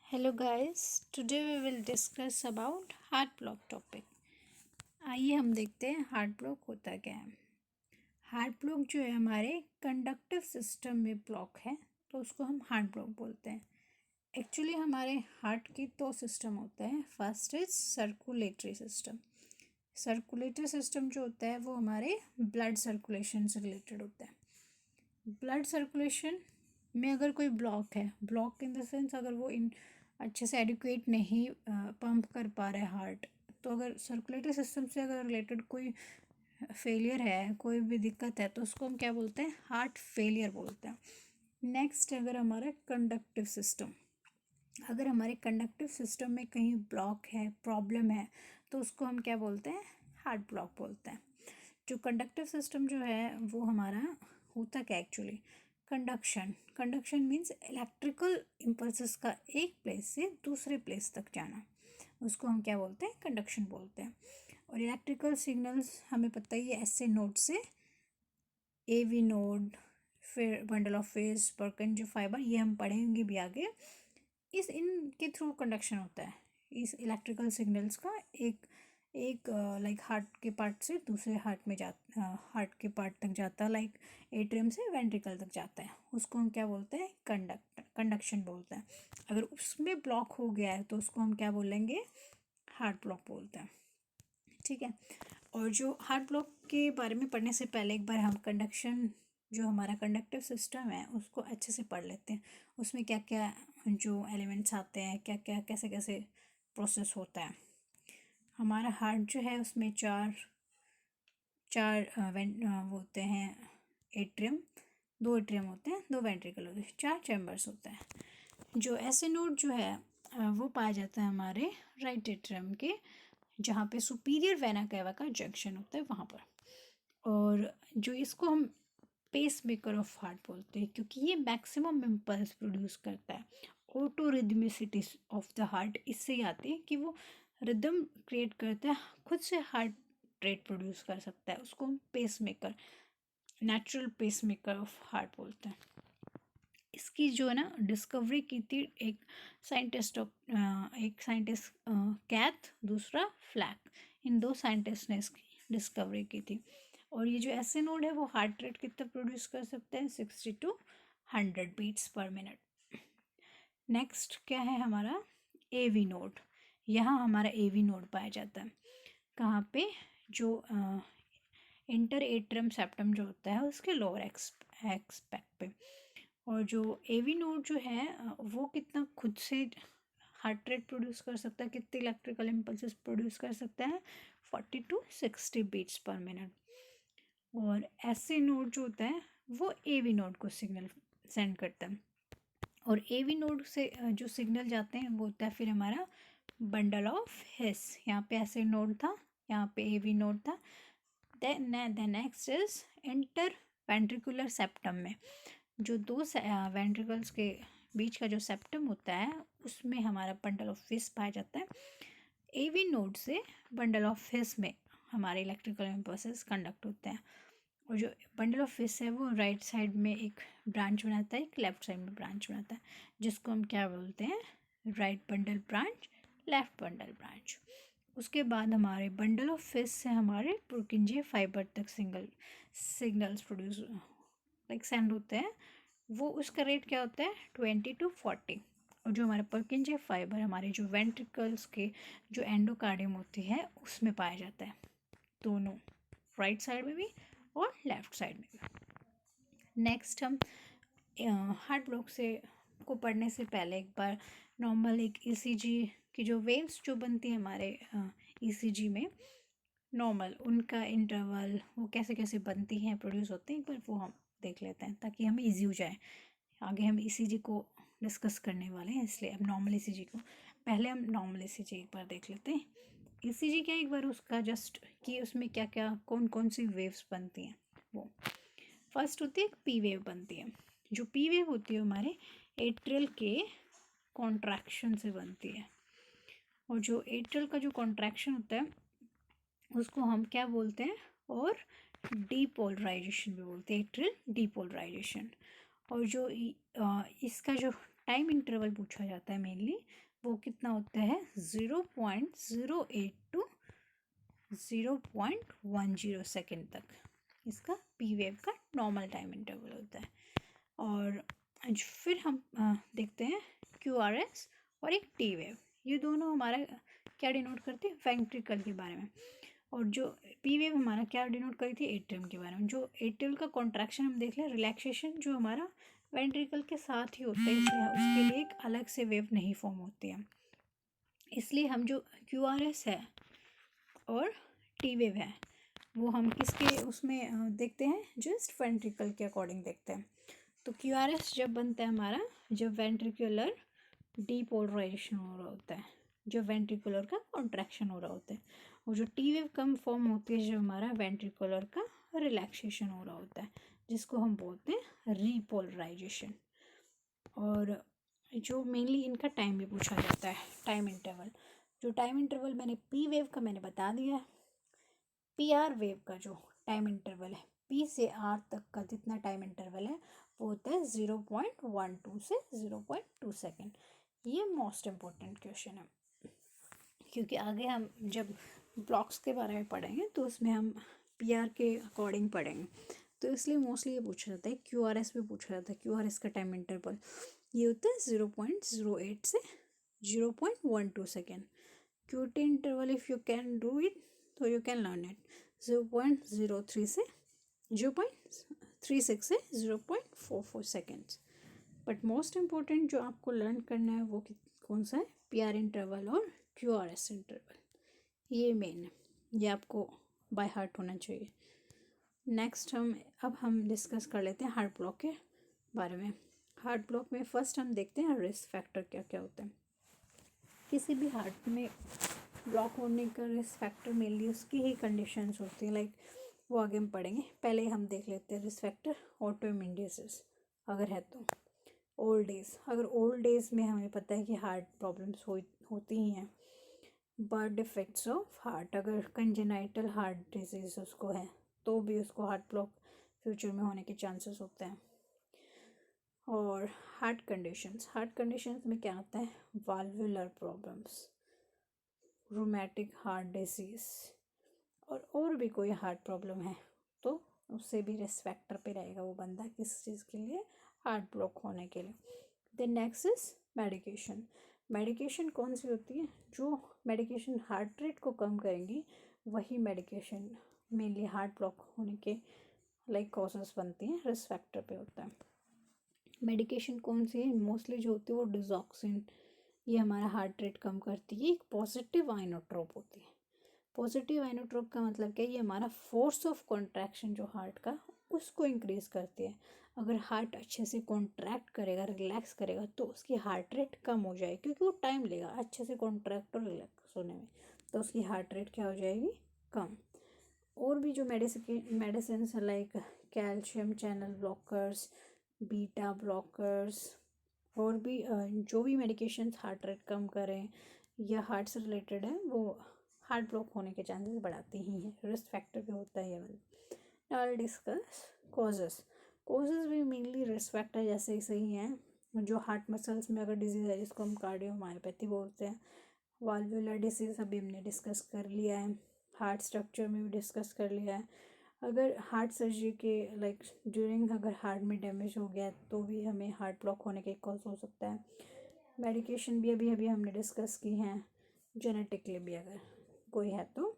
Hello guys, today we will discuss about heart block topic. आइए हम देखते हैं हार्ट ब्लॉक होता क्या है। हार्ट ब्लॉक जो है हमारे कंडक्टिव सिस्टम में ब्लॉक है तो उसको हम हार्ट ब्लॉक बोलते हैं। एक्चुअली हमारे हार्ट के दो सिस्टम होते हैं। First is circulatory system. Circulatory system जो होता है वो हमारे ब्लड सर्कुलेशन से रिलेटेड होता है। ब्लड सर्कुलेशन में अगर कोई ब्लॉक है, ब्लॉक इन द सेंस अगर वो अच्छे से एडिक्वेट नहीं पंप कर पा रहा है हार्ट, तो अगर सर्कुलेटरी सिस्टम से अगर रिलेटेड कोई फेलियर है, कोई भी दिक्कत है, तो उसको हम क्या बोलते हैं? हार्ट फेलियर बोलते हैं। नेक्स्ट, अगर हमारा कंडक्टिव सिस्टम, अगर हमारे कंडक्टिव सिस्टम में कहीं ब्लॉक है, प्रॉब्लम है, तो उसको हम क्या बोलते हैं? हार्ट ब्लॉक बोलते हैं। जो कंडक्टिव सिस्टम जो है वो हमारा होता क्या actually? Conduction means electrical impulses का एक प्लेस से दूसरे प्लेस तक जाना, उसको हम क्या बोलते हैं? कंडक्शन बोलते हैं। और इलेक्ट्रिकल सिग्नल्स हमें पता ही है, ऐसे नोड से एवी नोड, फिर बंडल ऑफ फेस, पर्किंजे फाइबर, ये हम पढ़ेंगे भी आगे। इनके थ्रू कंडक्शन होता है। इस इलेक्ट्रिकल सिग्नल्स का एक एक लाइक हार्ट के पार्ट से दूसरे हार्ट के पार्ट तक जाता है, लाइक एट्रियम से वेंट्रिकल तक जाता है, उसको हम क्या बोलते हैं? कंडक्शन बोलते हैं। अगर उसमें ब्लॉक हो गया है तो उसको हम क्या बोलेंगे? हार्ट ब्लॉक बोलते हैं। ठीक है। और जो हार्ट ब्लॉक के बारे में पढ़ने से पहले एक बार हम कंडक्शन, जो हमारा कंडक्टिव सिस्टम है, उसको अच्छे से पढ़ लेते हैं। उसमें क्या क्या जो एलिमेंट्स आते हैं, क्या क्या कैसे कैसे प्रोसेस होता है। हमारा हार्ट जो है उसमें चार चार वो होते हैं एट्रियम, दो एट्रियम होते हैं, दो वेंट्रिकल होते हैं, चार चैम्बर्स होते हैं। जो ऐसे नोड जो है वो पाया जाता है हमारे राइट एट्रियम के, जहाँ पे सुपीरियर वेना कैवा का जंक्शन होता है वहाँ पर। और जो इसको हम पेस मेकर ऑफ हार्ट बोलते हैं, क्योंकि ये मैक्सिमम इम्पल्स प्रोड्यूस करता है। Auto rhythmicity of the heart इससे ही आती है कि वो रिदम क्रिएट करता है, खुद से हार्ट रेट प्रोड्यूस कर सकता है, उसको हम pacemaker, natural pacemaker of heart बोलते हैं। इसकी जो है ना डिस्कवरी की थी एक साइंटिस्ट कैथ, दूसरा फ्लैक, इन दो साइंटिस्ट ने इसकी डिस्कवरी की थी। और ये जो ऐसे नोड है वो हार्ट रेट कितना प्रोड्यूस कर सकते हैं? 60 to 100 beats per minute. Next क्या है हमारा? AV node. यहाँ हमारा एवी नोड पाया जाता है कहाँ पे? जो इंटर एट्रियम सेप्टम जो होता है उसके लोअर एक्सपेक्ट पे। और जो एवी नोड जो है वो कितना खुद से हार्ट रेट प्रोड्यूस कर सकता है, कितने इलेक्ट्रिकल इम्पल्सेस प्रोड्यूस कर सकता है? 40 to 60 बीट्स पर मिनट। और ऐसे नोड जो होता है वो एवी नोड को सिग्नल सेंड करता है। और एवी नोड से जो सिग्नल जाते हैं वो होता है फिर हमारा बंडल ऑफ हिस। यहाँ पे ऐसे नोड था, यहाँ पे एवी नोड था। The next is inter ventricular septum में, जो दो वेंट्रिकल्स के बीच का जो सेप्टम होता है उसमें हमारा बंडल ऑफ हिस पाया जाता है। एवी नोड से बंडल ऑफ हिस में हमारे इलेक्ट्रिकल इम्पल्सेस कंडक्ट होते हैं। और जो बंडल ऑफ हिस है वो राइट साइड में एक ब्रांच बनाता है, एक लेफ्ट साइड में ब्रांच बनाता है, जिसको हम क्या बोलते हैं? Right bundle branch, left bundle branch. उसके बाद हमारे बंडल ऑफ फिश से हमारे पुरकिंजे फाइबर तक सिग्नल्स प्रोड्यूस लाइक सेंड होते हैं। वो उसका रेट क्या होता है? 20 to 40। और जो हमारे पुरकिंजे फाइबर हमारे जो वेंट्रिकल्स के जो एंडोकार्डियम होती है उसमें पाया जाता है, दोनों, राइट साइड में भी और लेफ्ट साइड में भी। नेक्स्ट हम हार्ट ब्लॉक से को पढ़ने से पहले एक बार नॉर्मल एक ईसीजी की जो वेव्स जो बनती है हमारे ईसीजी में नॉर्मल, उनका इंटरवल, वो कैसे कैसे बनती हैं, प्रोड्यूस होते हैं, एक बार वो हम देख लेते हैं ताकि हमें इजी हो जाए। आगे हम ईसीजी को डिस्कस करने वाले हैं, इसलिए अब नॉर्मल ईसीजी को पहले हम नॉर्मल ईसीजी एक बार देख लेते हैं। ईसीजी क्या, एक बार उसका जस्ट कि उसमें क्या क्या कौन कौन सी वेव्स बनती हैं। वो फर्स्ट होती है पी वेव बनती है। जो पी वेव होती है हमारे एट्रियल के कॉन्ट्रैक्शन से बनती है। और जो एट्रियल का जो कॉन्ट्रैक्शन होता है उसको हम क्या बोलते हैं? और डीपोलराइजेशन भी बोलते हैं, एट्रियल डीपोलराइजेशन। और जो इसका जो टाइम इंटरवल पूछा जाता है मेनली, वो कितना होता है 0.08 टू 0.10 सेकेंड तक इसका पी वेव का नॉर्मल टाइम इंटरवल होता है। और फिर हम देखते हैं क्यू आर एस और एक टी वेव, ये दोनों हमारा क्या डिनोट करते हैं, वेंट्रिकल के बारे में। और जो पी वेव हमारा क्या डिनोट करी थी, एट्रियम के बारे में। जो एट्रियल का कॉन्ट्रैक्शन हम देख लें, रिलैक्सेशन जो हमारा वेंट्रिकल के साथ ही होता है, इसलिए उसके लिए एक अलग से वेव नहीं फॉर्म होती है। इसलिए हम जो क्यू आर एस है और टी वेव है वो हम किसके उसमें देखते हैं, जस्ट वेंट्रिकल के अकॉर्डिंग देखते हैं। तो क्यू आर एस जब बनता है हमारा जब वेंट्रिकुलर डीपोलराइजेशन हो रहा होता है, जब वेंट्रिकुलर का कॉन्ट्रैक्शन हो रहा होता है। और जो टी वेव कम फॉर्म होती है जब हमारा वेंट्रिकुलर का रिलैक्सेशन हो रहा होता है, जिसको हम बोलते हैं रीपोलराइजेशन। और जो मेनली इनका टाइम भी पूछा जाता है, टाइम इंटरवल। जो टाइम इंटरवल मैंने पी वेव का मैंने बता दिया है। पी आर वेव का जो टाइम इंटरवल है, पी से आर तक का जितना टाइम इंटरवल है वो होता है 0.12 से 0.2 सेकेंड। ये मोस्ट इम्पोर्टेंट क्वेश्चन है, क्योंकि आगे हम जब ब्लॉक्स के बारे में पढ़ेंगे तो उसमें हम पी आर के अकॉर्डिंग पढ़ेंगे। तो इसलिए मोस्टली ये पूछा जाता है, क्यू आर एस भी पूछा जाता है। क्यू आर एस का टाइम इंटरवल ये होता है 0.08 से 0.12 second. Q T interval if you can do it तो यू कैन लर्न इट 0.03 से 0.36 से 0.44 सेकेंड्स। बट मोस्ट इम्पोर्टेंट जो आपको लर्न करना है वो कौन सा है, पी आर इंटरवल और क्यू आर एस इंटरवल। ये मेन है, ये आपको बाय हार्ट होना चाहिए। नेक्स्ट अब हम डिस्कस कर लेते हैं हार्ट ब्लॉक के बारे में। हार्ट ब्लॉक में फर्स्ट हम देखते हैं रिस्क फैक्टर क्या क्या होते हैं। किसी भी हार्ट में ब्लॉक होने का रिस्क फैक्टर मेनली उसकी ही कंडीशंस होती हैं, लाइक वो आगे हम पढ़ेंगे। पहले हम देख लेते हैं रिस्क फैक्टर ऑटोइम्यून डिजीज अगर है तो। ओल्ड एज, अगर ओल्ड एज में हमें पता है कि हार्ट प्रॉब्लम्स होती ही हैं। बर्थ डिफेक्ट्स ऑफ हार्ट, अगर कंजेनाइटल हार्ट डिजीज उसको है तो भी उसको हार्ट ब्लॉक फ्यूचर में होने के चांसेस होते हैं। और हार्ट कंडीशंस में क्या आता है, valvular problems, rheumatic heart disease, और भी कोई हार्ट प्रॉब्लम है तो उससे भी रिस्क फैक्टर पे रहेगा वो बंदा, किस चीज़ के लिए, हार्ट ब्लॉक होने के लिए। Then next is medication. Medication कौन सी होती है, जो मेडिकेशन हार्ट रेट को कम करेंगी वही मेडिकेशन मेनली हार्ट ब्लॉक होने के लाइक कॉजेस बनती हैं, रिस्क फैक्टर पे होता है। मेडिकेशन कौन सी है, मोस्टली जो होती है वो डिजॉक्सिन, ये हमारा हार्ट रेट कम करती है। एक पॉजिटिव आइनोट्रोप होती है। पॉजिटिव आइनोट्रोप का मतलब क्या है, ये हमारा फोर्स ऑफ कॉन्ट्रैक्शन जो हार्ट का उसको इंक्रीज़ करती है। अगर हार्ट अच्छे से कॉन्ट्रैक्ट करेगा, रिलैक्स करेगा तो उसकी हार्ट रेट कम हो जाएगी, क्योंकि वो टाइम लेगा अच्छे से कॉन्ट्रैक्ट और रिलैक्स होने में, तो उसकी हार्ट रेट क्या हो जाएगी, कम। और भी जो मेडिसिन है like calcium channel blockers, beta blockers, और भी जो भी मेडिकेशंस हार्ट रेट कम करें या हार्ट से रिलेटेड है वो हार्ट ब्लॉक होने के चांसेस बढ़ाते ही हैं, रिस्क फैक्टर पे होता है ये वाला। नाउ विल डिस्कस कॉजेस भी मेनली रिस्क फैक्टर जैसे ही सही हैं। जो हार्ट मसल्स में अगर डिजीज़ है जिसको हम कार्डियोमायोपैथी बोलते हैं। वाल्वुलर डिसीज़ अभी हमने डिस्कस कर लिया है, हार्ट स्ट्रक्चर में भी डिस्कस कर लिया है। अगर हार्ट सर्जरी के लाइक ड्यूरिंग अगर हार्ट में डैमेज हो गया तो भी हमें हार्ट ब्लॉक होने के कॉज हो सकता है। मेडिकेशन भी अभी हमने डिस्कस की हैं। जेनेटिकली भी अगर कोई है तो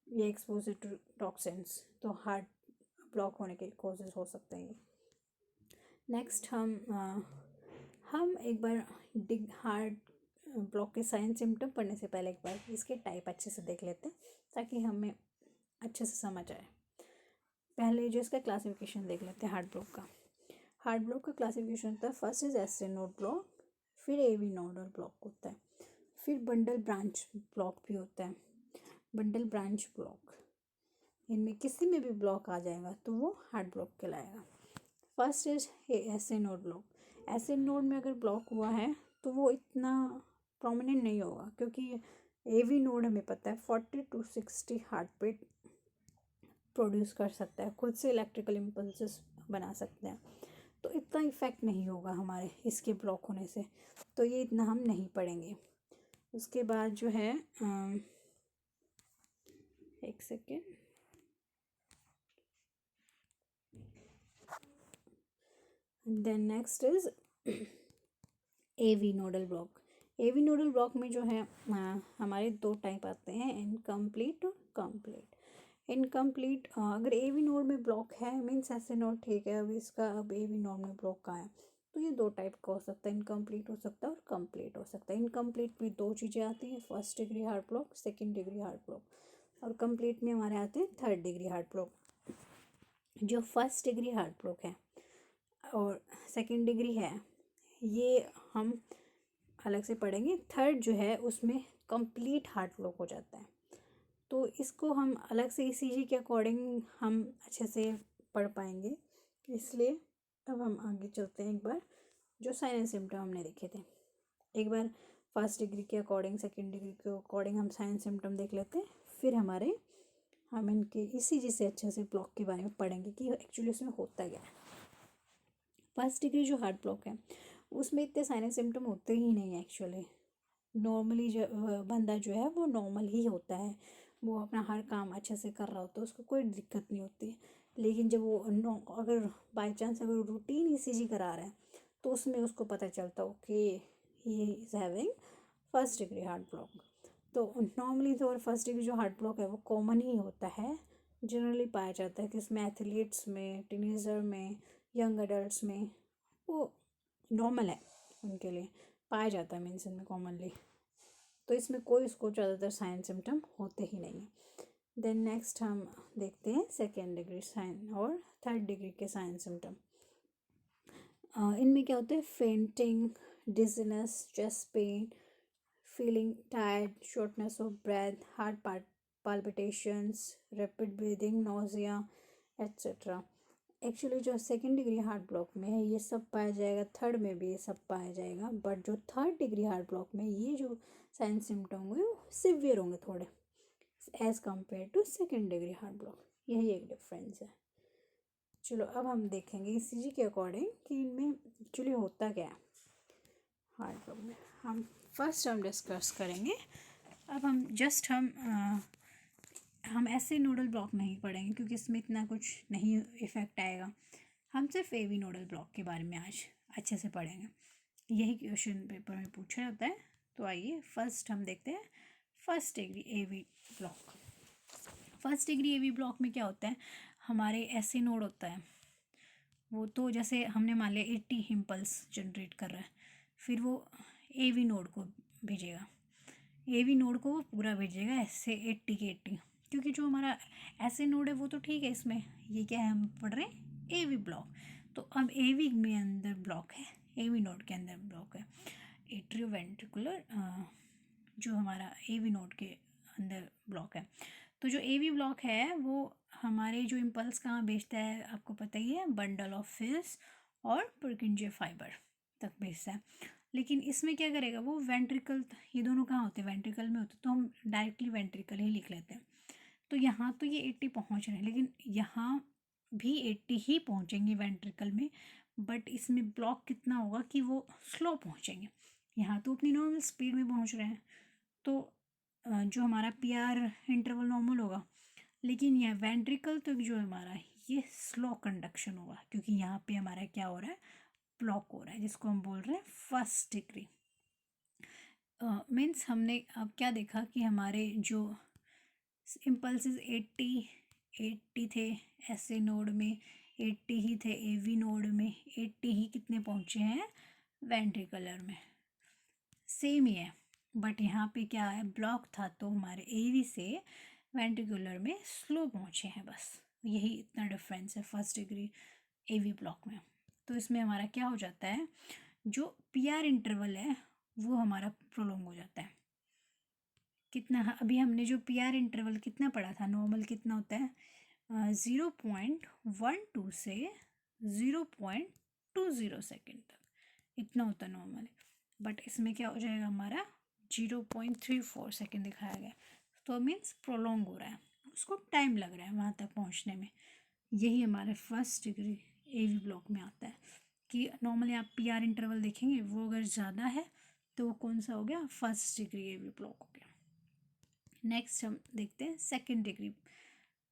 ये एक्सपोजर टू टॉक्सिन्स तो हार्ट ब्लॉक होने के कॉजेज हो सकते हैं। नेक्स्ट हम एक बार हार्ट ब्लॉक के साइन सिम्टम पढ़ने से पहले एक बार इसके टाइप अच्छे से देख लेते हैं ताकि हमें अच्छे से समझ आए। पहले जो इसका क्लासिफिकेशन देख लेते हैं हार्ट ब्लॉक का। हार्ट ब्लॉक का क्लासिफिकेशन होता है, first is SA node block, फिर एवी नोडल ब्लॉक होता है, फिर बंडल ब्रांच ब्लॉक भी होता है। बंडल ब्रांच ब्लॉक, इनमें किसी में भी ब्लॉक आ जाएगा तो वो हार्ट ब्लॉक कहलाएगा। First is SA node block. SA node में अगर ब्लॉक हुआ है तो वो इतना प्रोमिनेंट नहीं होगा, क्योंकि एवी नोड हमें पता है 40 to 60 हार्ट बीट प्रोड्यूस कर सकता है, खुद से इलेक्ट्रिकल इम्पल्सेस बना सकते हैं। तो इतना इफ़ेक्ट नहीं होगा हमारे इसके ब्लॉक होने से, तो ये इतना हम नहीं पढ़ेंगे। उसके बाद जो है एक second, then next is AV nodal block. AV nodal block में जो है हमारे दो टाइप आते हैं, इनकम्प्लीट और कंप्लीट। इनकम्प्लीट अगर एवी नोड में ब्लॉक है मीन्स ऐसे नोड ठीक है, अब इसका अब एवी नोड में ब्लॉक कहाँ है, तो ये दो टाइप का हो सकता है, इनकम्प्लीट हो सकता है और कंप्लीट हो सकता है। इनकम्प्लीट में दो चीज़ें आती हैं, first degree heart block, second degree heart block, और कंप्लीट में हमारे आते हैं थर्ड डिग्री हार्ट ब्लॉक। जो फर्स्ट डिग्री हार्ट ब्लॉक है और सेकेंड डिग्री है ये हम अलग से पढ़ेंगे। थर्ड जो है उसमें कंप्लीट हार्ट ब्लॉक हो जाता है, तो इसको हम अलग से ईसीजी के अकॉर्डिंग हम अच्छे से पढ़ पाएंगे। इसलिए अब हम आगे चलते हैं, एक बार जो साइन एंड सिम्टम हमने देखे थे, एक बार फर्स्ट डिग्री के अकॉर्डिंग सेकेंड डिग्री के अकॉर्डिंग हम साइन सिम्टम देख लेते हैं, फिर हम इनके ईसीजी से अच्छे से ब्लॉक के बारे में पढ़ेंगे कि एक्चुअली उसमें होता क्या है। फर्स्ट डिग्री जो हार्ट ब्लॉक है उसमें इतने साइन एंड सिम्टम होते ही नहीं है एक्चुअली। नॉर्मली जो बंदा जो है वो नॉर्मल ही होता है, वो अपना हर काम अच्छे से कर रहा होता है, उसको कोई दिक्कत नहीं होती। लेकिन जब वो अगर बाय चांस अगर रूटीन ईसीजी करा रहा है तो उसमें उसको पता चलता है okay he is having first degree heart block. तो नॉर्मली तो फर्स्ट डिग्री जो हार्ट ब्लॉक है वो कॉमन ही होता है, जनरली पाया जाता है कि इसमें एथलीट्स में, टीनेजर में, यंग एडल्ट्स में वो नॉर्मल है, उनके लिए पाया जाता है मीन्स इनमें कॉमनली। तो इसमें कोई उसको ज़्यादातर साइन सिम्टम होते ही नहीं है। देन नेक्स्ट हम देखते हैं सेकेंड डिग्री साइन और थर्ड डिग्री के साइन सिम्टम। इनमें क्या होता है, fainting, dizziness, chest pain, feeling tired, shortness of breath, heart palpitations, rapid breathing, nausea etcetera. Actually जो सेकेंड डिग्री हार्ट ब्लॉक में है ये सब पाया जाएगा, थर्ड में भी ये सब पाया जाएगा, बट जो थर्ड डिग्री हार्ट ब्लॉक में ये जो साइन सिम्टम होंगे वो सिवियर होंगे थोड़े as compare to second degree heart block, यही एक डिफरेंस है। चलो अब हम देखेंगे ईसीजी के अकॉर्डिंग कि इनमें एक्चुअली होता क्या है हार्ट ब्लॉक में। हम डिस्कस करेंगे। अब हम ऐसे नोडल ब्लॉक नहीं पढ़ेंगे क्योंकि इसमें इतना कुछ नहीं इफ़ेक्ट आएगा, हम सिर्फ एवी नोडल ब्लॉक के बारे में आज अच्छे से पढ़ेंगे, यही क्वेश्चन पेपर में पूछा जाता है। तो आइए फर्स्ट हम देखते हैं first degree AV block. First degree AV block में क्या होता है, हमारे ऐसे नोड होता है वो, तो जैसे हमने मान लिया 80 इम्पल्स जनरेट कर रहा है, फिर वो एवी नोड को भेजेगा, एवी नोड को वो पूरा भेजेगा ऐसे 80 के 80, क्योंकि जो हमारा ऐसे नोड है वो तो ठीक है, इसमें ये क्या है हम पढ़ रहे हैं एवी ब्लॉक। तो अब एवी में अंदर ब्लॉक है, एवी नोड के अंदर ब्लॉक है, एट्रियोवेंट्रिकुलर जो हमारा एवी नोड के अंदर ब्लॉक है। तो जो एवी ब्लॉक है वो हमारे जो इम्पल्स कहाँ भेजता है आपको पता ही है, बंडल ऑफ फिल्स और पुर्किंजे फाइबर तक भेजता है। लेकिन इसमें क्या करेगा वो वेंट्रिकल, ये दोनों कहाँ होते हैं, वेंट्रिकल में होते, तो हम डायरेक्टली वेंट्रिकल ही लिख लेते हैं। तो यहाँ तो ये 80 पहुँच रहे हैं, लेकिन यहाँ भी 80 ही पहुँचेंगे वेंट्रिकल में, बट इसमें ब्लॉक कितना होगा कि वो स्लो पहुँचेंगे, यहाँ तो अपनी नॉर्मल स्पीड में पहुँच रहे हैं, तो जो हमारा पीआर इंटरवल नॉर्मल होगा, लेकिन यह वेंट्रिकल तो जो हमारा ये स्लो कंडक्शन होगा, क्योंकि यहाँ पे हमारा क्या हो रहा है, ब्लॉक हो रहा है, जिसको हम बोल रहे हैं फर्स्ट डिग्री। मीन्स हमने अब क्या देखा कि हमारे जो इम्पल्सेस 80 थे ऐसे नोड में, 80 ही थे एवी नोड में, 80 ही कितने पहुँचे हैं वेंट्रिकुलर में, सेम ही है, बट यहाँ पे क्या है ब्लॉक था तो हमारे एवी से वेंट्रिकुलर में स्लो पहुँचे हैं, बस यही इतना डिफरेंस है फर्स्ट डिग्री एवी ब्लॉक में। तो इसमें हमारा क्या हो जाता है, जो पीआर इंटरवल है वो हमारा प्रोलॉन्ग हो जाता है। कितना, अभी हमने जो पीआर इंटरवल कितना पढ़ा था, नॉर्मल कितना होता है 0.12 से 0.20 सेकेंड तक, इतना होता है नॉर्मल, बट इसमें क्या हो जाएगा हमारा 0.34 सेकेंड दिखाया गया, तो मीन्स प्रोलॉन्ग हो रहा है, उसको टाइम लग रहा है वहाँ तक पहुँचने में, यही हमारे फर्स्ट डिग्री एवी ब्लॉक में आता है। कि नॉर्मली आप पीआर इंटरवल देखेंगे, वो अगर ज़्यादा है तो वो कौन सा हो गया, फर्स्ट डिग्री AV ब्लॉक हो गया। नेक्स्ट हम देखते हैं सेकेंड डिग्री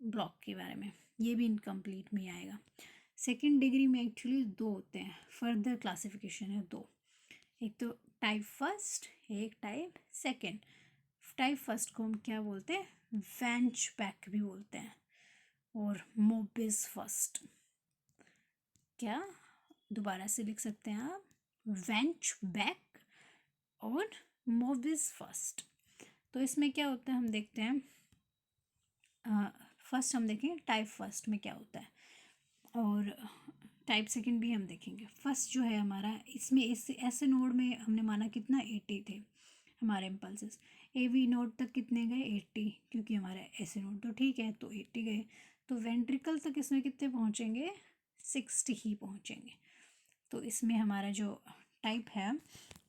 ब्लॉक के बारे में, ये भी इनकम्प्लीट में आएगा। सेकेंड डिग्री में एक्चुअली दो होते हैं, फर्दर क्लासिफिकेशन है दो, एक तो टाइप फर्स्ट, एक टाइप सेकेंड। टाइप फर्स्ट को हम क्या बोलते हैं, वैंचबैक भी बोलते हैं, और मोबिस फर्स्ट, क्या दोबारा से लिख सकते हैं आप, वैंचबैक और मोबिस फर्स्ट। तो इसमें क्या होता है हम देखते हैं, फर्स्ट हम देखेंगे टाइप फर्स्ट में क्या होता है, और टाइप सेकंड भी हम देखेंगे। फर्स्ट जो है हमारा, इसमें ऐसे नोड में हमने माना कितना 80 थे हमारे इम्पल्सेस, AV नोड तक कितने गए 80, क्योंकि हमारे ऐसे नोड तो ठीक है तो 80 गए, तो वेंट्रिकल तक इसमें कितने पहुँचेंगे, 60 ही पहुँचेंगे। तो इसमें हमारा जो टाइप है,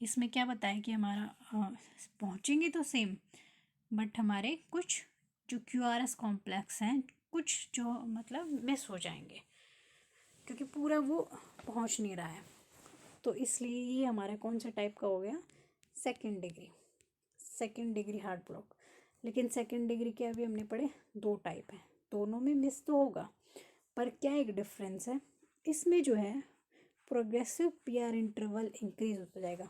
इसमें क्या बताया कि हमारा पहुँचेंगे तो सेम, बट हमारे कुछ जो QRS कॉम्प्लेक्स हैं कुछ जो मतलब मिस हो जाएंगे, क्योंकि पूरा वो पहुंच नहीं रहा है। तो इसलिए ये हमारा कौन सा टाइप का हो गया, second degree, second degree heart block. लेकिन सेकंड डिग्री के अभी हमने पढ़े दो टाइप हैं, दोनों में मिस तो होगा, पर क्या एक डिफरेंस है, इसमें जो है प्रोग्रेसिव पीआर इंटरवल इंक्रीज होता जाएगा।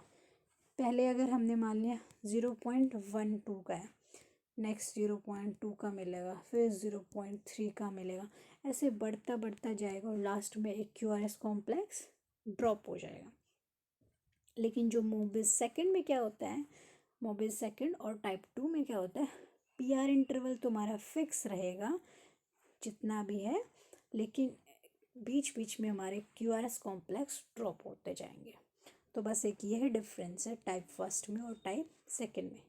पहले अगर हमने मान लिया 0.12 का है, नेक्स्ट 0.2 का मिलेगा, फिर 0.3 का मिलेगा, ऐसे बढ़ता बढ़ता जाएगा और लास्ट में एक QRS कॉम्प्लेक्स ड्रॉप हो जाएगा। लेकिन जो मोबिस सेकंड में क्या होता है, मोबिस सेकंड और टाइप 2 में क्या होता है, पीआर इंटरवल तुम्हारा फिक्स रहेगा जितना भी है, लेकिन बीच बीच में हमारे QRS कॉम्प्लेक्स ड्रॉप होते जाएंगे। तो बस एक ये डिफरेंस है टाइप फर्स्ट में और टाइप सेकंड में।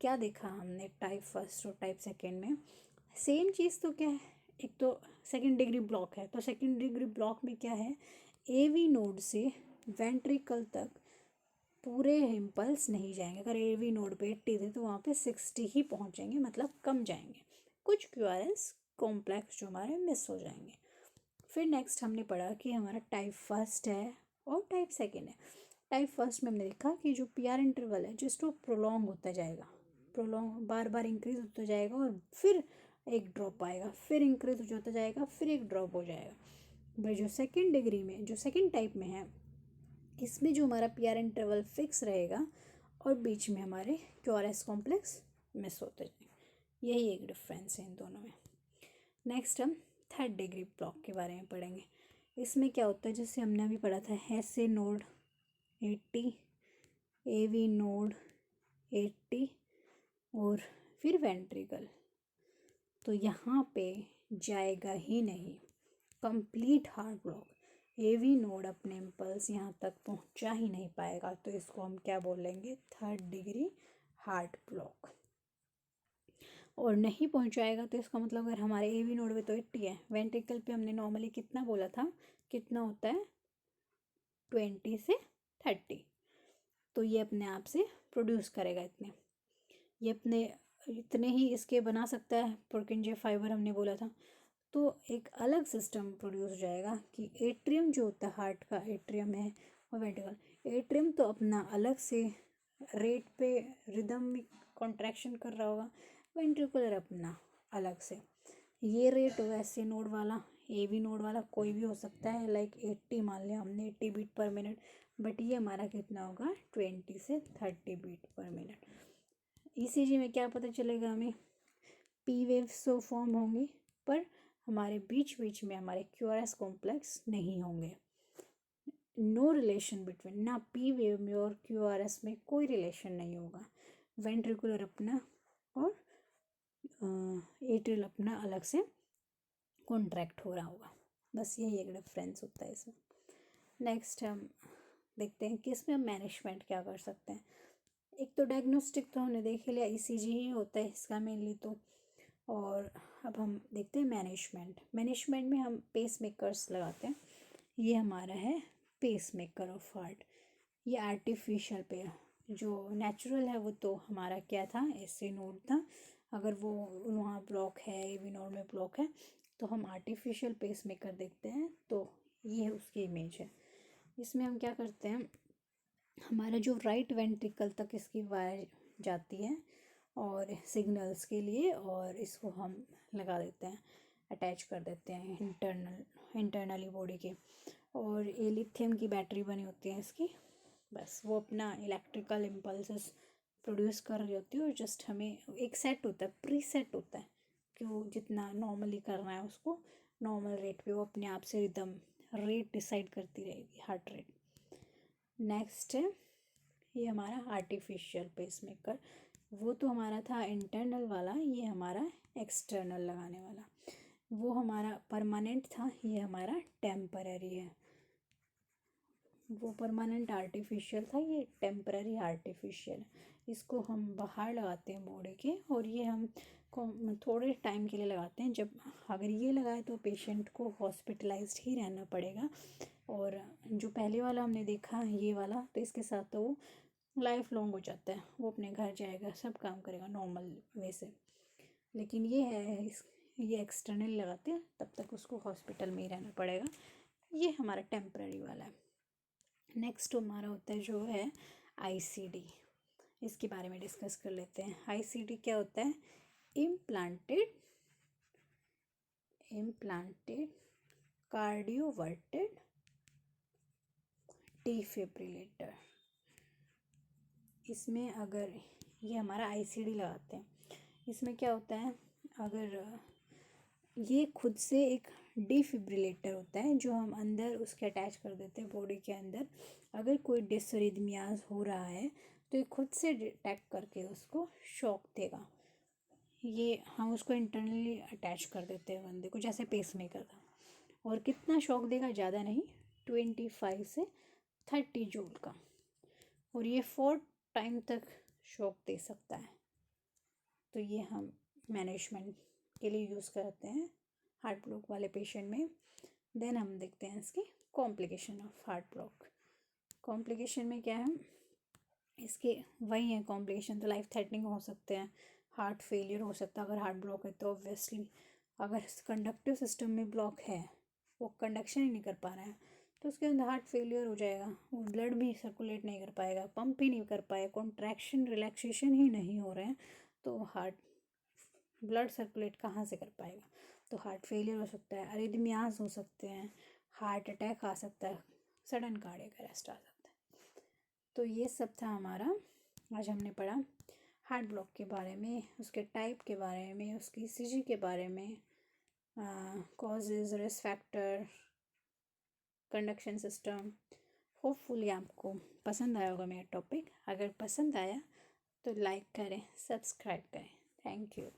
क्या देखा हमने टाइप फर्स्ट और टाइप सेकंड में, सेम चीज़ तो क्या है, एक तो सेकंड डिग्री ब्लॉक है, तो सेकंड डिग्री ब्लॉक में क्या है, AV नोड से वेंट्रिकल तक पूरे इम्पल्स नहीं जाएंगे। अगर AV नोड पे 80 थे तो वहाँ पे 60 ही पहुँचेंगे, मतलब कम जाएंगे, कुछ QRS कॉम्प्लेक्स जो हमारे मिस हो जाएंगे। फिर नेक्स्ट हमने पढ़ा कि हमारा टाइप फर्स्ट है और टाइप सेकेंड है। टाइप फर्स्ट में हमने देखा कि जो पीआर इंटरवल है जिसको प्रोलॉन्ग होता जाएगा, प्रोलॉन्ग बार बार इंक्रीज होता जाएगा, और फिर एक ड्रॉप आएगा, फिर इंक्रीज होता जाएगा, फिर एक ड्रॉप हो जाएगा। भाई जो सेकेंड डिग्री में, जो सेकेंड टाइप में है, इसमें जो हमारा पीआर इंटरवल फिक्स रहेगा और बीच में हमारे QRS कॉम्प्लेक्स मिस होते जाएंगे। यही एक डिफरेंस है इन दोनों में। नेक्स्ट हम थर्ड डिग्री ब्लॉक के बारे में पढ़ेंगे। इसमें क्या होता है, जैसे हमने अभी पढ़ा था ऐसे नोड 80, AV नोड 80 और फिर वेंट्रिकल, तो यहाँ पे जाएगा ही नहीं complete heart block, AV node अपने इम्पल्स यहाँ तक पहुँचा ही नहीं पाएगा, तो इसको हम क्या बोलेंगे, थर्ड डिग्री हार्ट ब्लॉक। और नहीं पहुँचाएगा तो इसका मतलब अगर हमारे AV नोड पे तो 80 है, वेंट्रिकल पे हमने नॉर्मली कितना बोला था, कितना होता है 20 से 30, तो ये अपने आप से प्रोड्यूस करेगा इतने, ये अपने इतने ही इसके बना सकता है, पुरकिंजे फाइबर हमने बोला था। तो एक अलग सिस्टम प्रोड्यूस हो जाएगा कि एट्रियम जो होता है, हार्ट का एट्रियम है और वेंट्रिकल, एट्रियम तो अपना अलग से रेट पे रिदम कॉन्ट्रैक्शन कर रहा होगा, वेंट्रिकुलर अपना अलग से। ये रेट वैसे नोड वाला, AV नोड वाला कोई भी हो सकता है, लाइक 80 मान लिया हमने, 80 बीट पर मिनट, बट ये हमारा कितना होगा 20 से 30 बीट पर मिनट। ECG में क्या पता चलेगा हमें, P वेव्स तो फॉर्म होंगी, पर हमारे बीच बीच में हमारे QRS कॉम्प्लेक्स नहीं होंगे। नो रिलेशन बिटवीन, ना P वेव में और QRS में कोई रिलेशन नहीं होगा, वेंट्रिकुलर अपना और एट्रियल अपना अलग से कॉन्ट्रैक्ट हो रहा होगा। बस यही एक डिफरेंस होता है इसमें। नेक्स्ट हम देखते हैं कि इसमें हम मैनेजमेंट क्या कर सकते हैं। एक तो डायग्नोस्टिक तो हमने देख लिया, ECG ही होता है इसका मेनली तो। और अब हम देखते हैं मैनेजमेंट। मैनेजमेंट में हम पेस मेकर्स लगाते हैं। ये हमारा है पेस मेकर ऑफ हार्ट। ये आर्टिफिशियल पे, जो नेचुरल है वो तो हमारा क्या था, ऐसे नोड था, अगर वो वहाँ ब्लॉक है, AV नोड में ब्लॉक है, तो हम आर्टिफिशियल पेस मेकर देखते हैं, तो ये उसकी इमेज है। इसमें हम क्या करते हैं, हमारा जो राइट वेंट्रिकल तक इसकी वायर जाती है और सिग्नल्स के लिए, और इसको हम लगा देते हैं, अटैच कर देते हैं इंटरनली बॉडी के। और ये लिथियम की बैटरी बनी होती है इसकी, बस वो अपना इलेक्ट्रिकल इम्पल्सेस प्रोड्यूस कर रही होती है। और जस्ट हमें एक सेट होता है, प्री सेट होता है कि वो जितना नॉर्मली करना है उसको नॉर्मल रेट पे वो अपने आप से रिदम रेट डिसाइड करती रहेगी, हार्ट रेट। नेक्स्ट है ये हमारा आर्टिफिशियल पेसमेकर। वो तो हमारा था इंटरनल वाला, ये हमारा एक्सटर्नल लगाने वाला। वो हमारा परमानेंट था, ये हमारा टेम्पररी है। वो परमानेंट आर्टिफिशियल था, ये टेम्पररी आर्टिफिशियल। इसको हम बाहर लगाते हैं बॉडी के, और ये हम थोड़े टाइम के लिए लगाते हैं। जब अगर ये लगाए तो पेशेंट को हॉस्पिटलाइज्ड ही रहना पड़ेगा। और जो पहले वाला हमने देखा ये वाला, तो इसके साथ तो वो लाइफ लॉन्ग हो जाता है, वो अपने घर जाएगा, सब काम करेगा नॉर्मल वे से। लेकिन ये है ये एक्सटर्नल लगाते हैं, तब तक उसको हॉस्पिटल में ही रहना पड़ेगा। ये हमारा टेम्पररी वाला है। नेक्स्ट हमारा होता है जो है आईसीडी। इसके बारे में डिस्कस कर लेते हैं। आईसीडी क्या होता है? Implanted cardioverter defibrillator. इसमें अगर ये हमारा आईसीडी लगाते हैं, इसमें क्या होता है, अगर ये खुद से एक डिफिब्रिलेटर होता है जो हम अंदर उसके अटैच कर देते हैं बॉडी के अंदर। अगर कोई डिसरिदमियाज हो रहा है तो ये खुद से डिटेक्ट करके उसको शॉक देगा। ये हम उसको इंटरनली अटैच कर देते हैं बंदे को, जैसे पेसमेकर था। और कितना शॉक देगा? ज़्यादा नहीं, 25 से 30 जूल का। और ये 4 टाइम तक शॉक दे सकता है। तो ये हम मैनेजमेंट के लिए यूज़ करते हैं हार्ट ब्लॉक वाले पेशेंट में। देन हम देखते हैं इसकी complication of heart block. Complication में क्या है इसके? वही है कॉम्प्लिकेशन, तो लाइफ थ्रेटनिंग हो सकते हैं, हार्ट फेलियर हो सकता है अगर हार्ट ब्लॉक है तो। ऑब्वियसली अगर कंडक्टिव सिस्टम में ब्लॉक है, वो कंडक्शन ही नहीं कर पा रहा है, तो उसके अंदर हार्ट फेलियर हो जाएगा। वो ब्लड भी सर्कुलेट नहीं कर पाएगा, पंप ही नहीं कर पाएगा, कॉन्ट्रैक्शन रिलैक्सेशन ही नहीं हो रहे हैं, तो हार्ट ब्लड सर्कुलेट कहाँ से कर पाएगा? तो हार्ट फेलियर हो सकता है, अरिदमियाज हो सकते हैं, हार्ट अटैक आ सकता है, सडन कार्डियक अरेस्ट आ सकता है। तो ये सब था हमारा, आज हमने पढ़ा हार्ट ब्लॉक के बारे में, उसके टाइप के बारे में, उसकी ईसीजी के बारे में, causes, risk factor, conduction system. Hopefully आपको पसंद आया होगा मेरा टॉपिक। अगर पसंद आया तो लाइक करें, सब्सक्राइब करें। Thank you.